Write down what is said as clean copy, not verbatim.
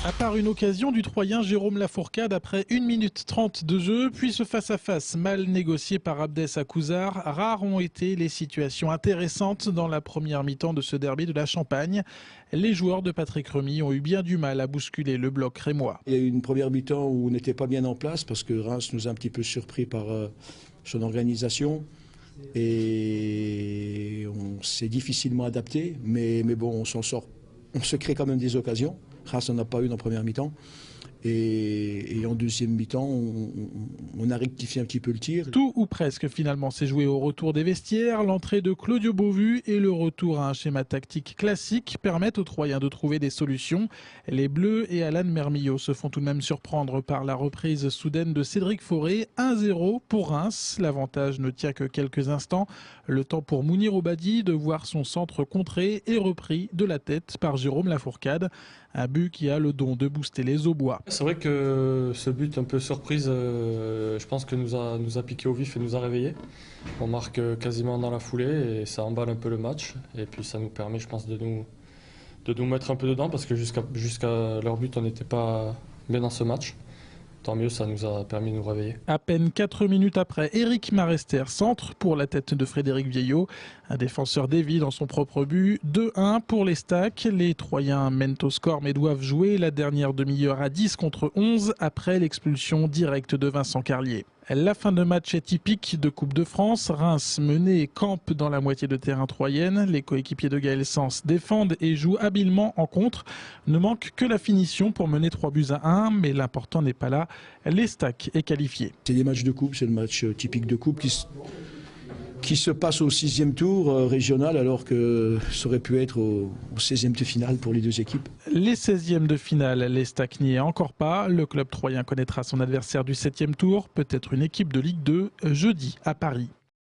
À part une occasion du Troyen Jérôme Lafourcade après 1 minute 30 de jeu, puis ce face-à-face mal négocié par Abdès Akouzar, rares ont été les situations intéressantes dans la première mi-temps de ce derby de la Champagne. Les joueurs de Patrick Remy ont eu bien du mal à bousculer le bloc rémois. Il y a eu une première mi-temps où on n'était pas bien en place parce que Reims nous a un petit peu surpris par son organisation et on s'est difficilement adapté, mais bon, on s'en sort, on se crée quand même des occasions. Reims n'en a pas eu en première mi-temps. Et en deuxième mi-temps, on a rectifié un petit peu le tir. Tout ou presque finalement s'est joué au retour des vestiaires. L'entrée de Claudio Beauvu et le retour à un schéma tactique classique permettent aux Troyens de trouver des solutions. Les Bleus et Alan Mermillot se font tout de même surprendre par la reprise soudaine de Cédric Fauré. 1-0 pour Reims. L'avantage ne tient que quelques instants. Le temps pour Mounir Obadi de voir son centre contré et repris de la tête par Jérôme Lafourcade. Un but qui a le don de booster les Aubois. C'est vrai que ce but un peu surprise, je pense que nous a piqué au vif et nous a réveillés. On marque quasiment dans la foulée et ça emballe un peu le match. Et puis ça nous permet, je pense, de nous mettre un peu dedans parce que jusqu'à leur but, on n'était pas bien dans ce match. Tant mieux, ça nous a permis de nous réveiller. À peine 4 minutes après, Éric Marester centre pour la tête de Frédéric Vieillot. Un défenseur dévie dans son propre but. 2-1 pour les Stacks. Les Troyens mènent au score mais doivent jouer la dernière demi-heure à 10 contre 11 après l'expulsion directe de Vincent Carlier. La fin de match est typique de Coupe de France. Reims menait et campe dans la moitié de terrain troyenne. Les coéquipiers de Gaël Sens défendent et jouent habilement en contre. Ne manque que la finition pour mener 3-1, mais l'important n'est pas là. Les Stacks est qualifié. C'est des matchs de coupe, c'est le match typique de coupe qui se passe au 6e tour régional alors que ça aurait pu être au 16e de finale pour les deux équipes. Les 16e de finale, les Stacks n'y est encore pas. Le club troyen connaîtra son adversaire du 7e tour, peut-être une équipe de Ligue 2, jeudi à Paris.